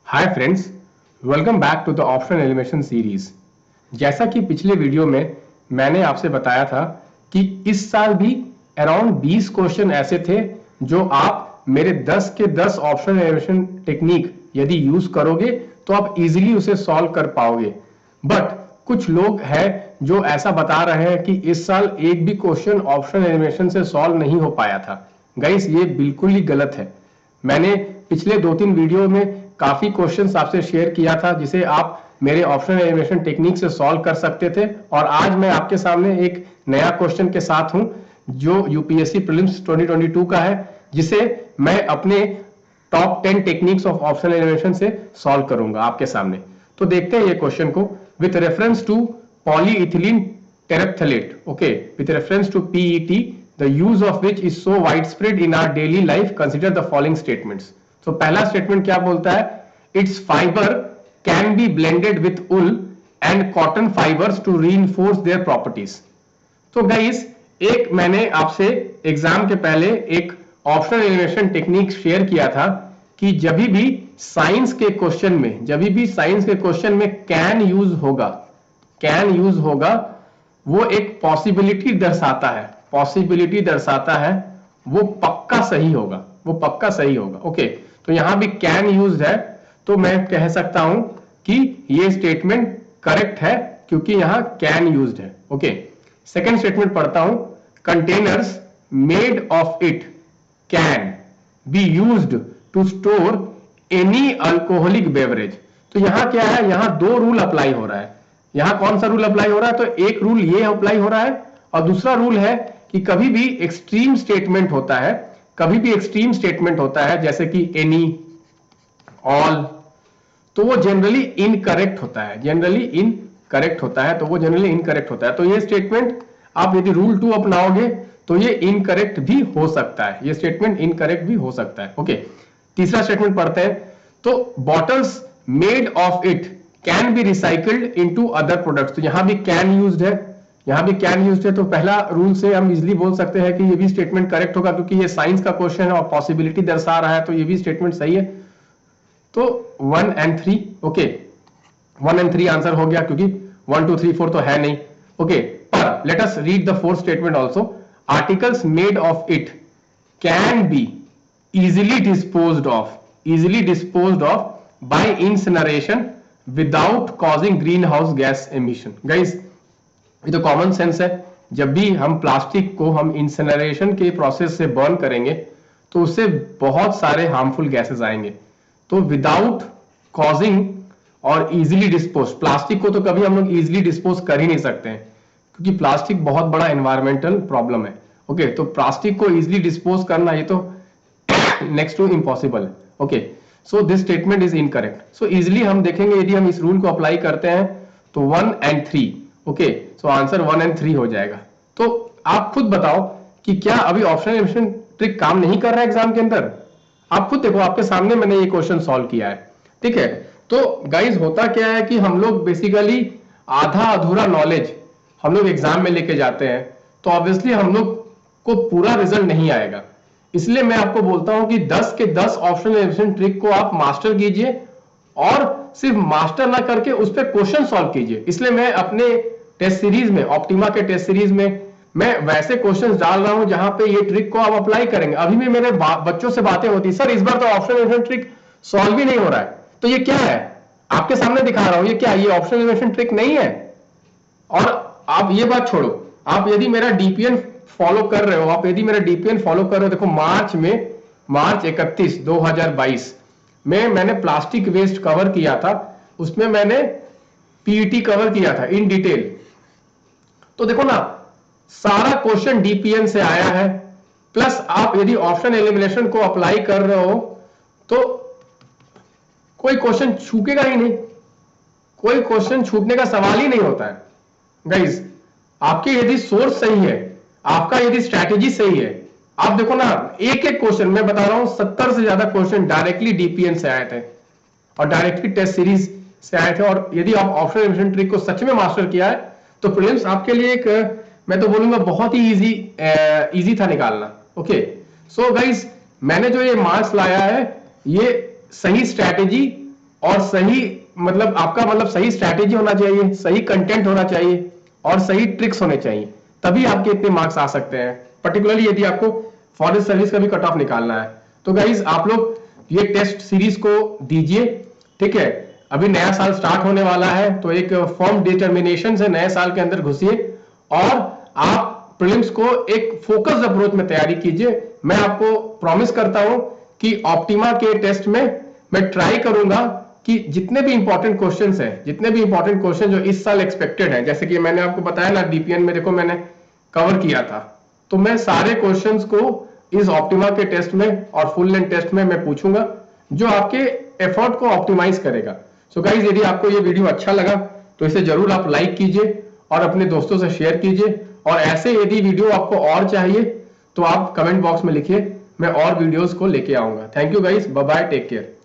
Hi friends, welcome back to the option elimination series. जैसा कि पिछले वीडियो में मैंने आपसे बताया था कि इस साल भी अराउंड 20 क्वेश्चन ऐसे थे जो आप मेरे 10 के 10 ऑप्शन एलिमिनेशन टेक्निक यदि यूज करोगे तो आप इजीली उसे सॉल्व कर पाओगे। बट कुछ लोग हैं जो ऐसा बता रहे हैं कि इस साल एक भी क्वेश्चन ऑप्शन एलिमिनेशन से सॉल्व नहीं हो पाया था। गाइस, ये बिल्कुल ही गलत है। मैंने पिछले 2-3 वीडियो में काफी क्वेश्चंस आपसे शेयर किया था जिसे आप मेरे ऑप्शनल एलिमिनेशन टेक्निक से सॉल्व कर सकते थे, और आज मैं आपके सामने एक नया क्वेश्चन के साथ हूं जो यूपीएससी प्रीलिम्स 2022 का है, जिसे मैं अपने top 10 techniques of optional elimination से सॉल्व करूंगा आपके सामने। तो देखते हैं ये क्वेश्चन को। With reference to polyethylene terephthalate, okay, with reference to PET, the use of which is so widespread in our daily life, consider the following statements. तो पहला स्टेटमेंट क्या बोलता है? Its fiber can be blended with wool and cotton fibers to reinforce their properties. तो guys, एक मैंने आपसे exam के पहले एक ऑप्शनल एलिमिनेशन टेक्निक शेयर किया था कि जब भी साइंस के क्वेश्चन में कैन यूज होगा वो एक पॉसिबिलिटी दर्शाता है, वो पक्का सही होगा। ओके, तो यहां भी कैन यूज्ड है, तो मैं कह सकता हूं कि ये स्टेटमेंट करेक्ट है क्योंकि यहां कैन यूज्ड है। ओके, सेकंड स्टेटमेंट पढ़ता हूं। Containers made of it can be used to store any alcoholic beverage. तो यहां क्या है? यहां दो रूल अप्लाई हो रहा है। यहां कौन सा रूल अप्लाई हो रहा है? तो एक रूल ये अप्लाई हो रहा है और दूसरा रूल है कि कभी भी एक्सट्रीम स्टेटमेंट होता है जैसे कि एनी, ऑल, तो वो जनरली इनकरेक्ट होता है। तो ये स्टेटमेंट आप यदि रूल 2 अपनाओगे तो ये इनकरेक्ट भी हो सकता है। ओके, तीसरा स्टेटमेंट पढ़ते हैं। तो bottles made of it can B recycled into other products. तो यहां भी कैन यूज्ड है, तो पहला रूल से हम इजिली बोल सकते हैं कि ये भी स्टेटमेंट करेक्ट होगा क्योंकि ये साइंस का क्वेश्चन है और पॉसिबिलिटी दर्शा रहा है, तो ये भी स्टेटमेंट सही है। तो 1 and 3, ओके, 1 and 3 आंसर हो गया क्योंकि 1 2 3 4 तो है नहीं। ओके, पर let us read the fourth statement also. Articles made of it can B easily disposed of by incineration without causing greenhouse gas emission. Guys, ये तो कॉमन सेंस है। जब भी हम प्लास्टिक को हम इंसिनरेशन के प्रोसेस से बर्न करेंगे तो उससे बहुत सारे हार्मफुल गैसेस आएंगे। तो विदाउट कॉजिंग और इजीली डिस्पोज, प्लास्टिक को तो कभी हम लोग इजीली डिस्पोज कर ही नहीं सकते हैं क्योंकि प्लास्टिक बहुत बड़ा एनवायरमेंटल प्रॉब्लम है। ओके, तो प्लास्टिक को इजीली डिस्पोज करना ये तो next to impossible. Okay, so this statement is incorrect. So easily हम देखेंगे यदि हम इस रूल को अप्लाई करते हैं तो 1 and 3, okay, so answer 1 and 3 हो जाएगा। तो आप खुद बताओ कि क्या अभी ऑप्शन एलिमिनेशन ट्रिक काम नहीं कर रहा है एग्जाम के अंदर? आप खुद देखो, आपके सामने मैंने ये क्वेश्चन सॉल्व किया है, ठीक है। तो गाइज, होता क्या है कि हम लोग बेसिकली आधा अधूरा नॉलेज हम लोग एग्जाम में लेके जाते हैं, तो ऑब्वियसली हम लोग को पूरा रिजल्ट नहीं आएगा। इसलिए मैं आपको बोलता हूं कि 10 के 10 ऑप्शनल एलिमिनेशन ट्रिक को आप मास्टर कीजिए और सिर्फ मास्टर ना करके उस पर क्वेश्चन सॉल्व कीजिए। इसलिए मैं अपने टेस्ट सीरीज में, ऑप्टिमा के टेस्ट सीरीज में, मैं वैसे क्वेश्चंस डाल रहा हूं जहां पे ये ट्रिक को आप अप्लाई करेंगे। अभी भी मेरे बच्चों से बातें होती, सर इस बार तो ऑप्शनल एलिमिनेशन ट्रिक सॉल्व ही नहीं हो रहा है, तो ये क्या है? आपके सामने दिखा रहा हूं, ये क्या, ये ऑप्शनल एलिमिनेशन ट्रिक नहीं है। और आप ये बात छोड़ो, आप यदि मेरा डीपीएन फॉलो कर रहे हो, देखो मार्च 31 2022 में मैंने प्लास्टिक वेस्ट कवर किया था, उसमें मैंने पीईटी कवर किया था इन डिटेल। तो देखो ना, सारा क्वेश्चन डीपीएन से आया है, प्लस आप यदि ऑप्शन एलिमिनेशन को अप्लाई कर रहे हो तो कोई क्वेश्चन छूटेगा ही नहीं, कोई क्वेश्चन छूटने का सवाल ही नहीं होता है। गाइज, आपके यदि सोर्स सही है, आपका यदि स्ट्रैटेजी सही है, आप देखो ना, एक एक क्वेश्चन मैं बता रहा हूं, 70 से ज्यादा क्वेश्चन डायरेक्टली डीपीएन से आए थे और डायरेक्टली टेस्ट सीरीज से आए थे। और यदि आप ऑप्शनल एलिमिनेशन ट्रिक को सच में मास्टर किया है तो प्रीलिम्स आपके लिए एक, मैं तो बोलूंगा, बहुत ही इजी था निकालना। ओके, सो गाइज, मैंने जो ये मार्क्स लाया है, ये सही स्ट्रैटेजी और सही मतलब आपका मतलब सही स्ट्रैटेजी होना चाहिए, सही कंटेंट होना चाहिए और सही ट्रिक्स होने चाहिए, तभी आपके इतने मार्क्स आ सकते हैं। पर्टिकुलरली यदि आपको फॉरेस्ट सर्विस का भी कट ऑफ निकालना है तो गाइज आप लोग ये टेस्ट सीरीज को दीजिए, ठीक है। अभी नया साल स्टार्ट होने वाला है तो एक फॉर्म डिटर्मिनेशन से नए साल के अंदर घुसिए और आप प्रीलिम्स को एक फोकस्ड अप्रोच में तैयारी कीजिए। मैं आपको प्रॉमिस करता हूं कि ऑप्टिमा के टेस्ट में मैं ट्राई करूंगा कि जितने भी इंपॉर्टेंट क्वेश्चंस हैं, जितने भी इंपॉर्टेंट क्वेश्चन जो इस साल एक्सपेक्टेड हैं, जैसे कि मैंने आपको बताया ना डीपीएन में देखो मैंने कवर किया था, तो मैं सारे क्वेश्चंस को इस ऑप्टिमा के टेस्ट में और फुल लेंथ टेस्ट में मैं पूछूंगा जो आपके एफर्ट को ऑप्टिमाइज करेगा। सो गाइज यदि आपको ये वीडियो अच्छा लगा तो इसे जरूर आप लाइक कीजिए और अपने दोस्तों से शेयर कीजिए, और ऐसे यदि वीडियो आपको और चाहिए तो आप कमेंट बॉक्स में लिखिए, मैं और वीडियोस को लेके आऊंगा। Thank you guys, bye bye, take care.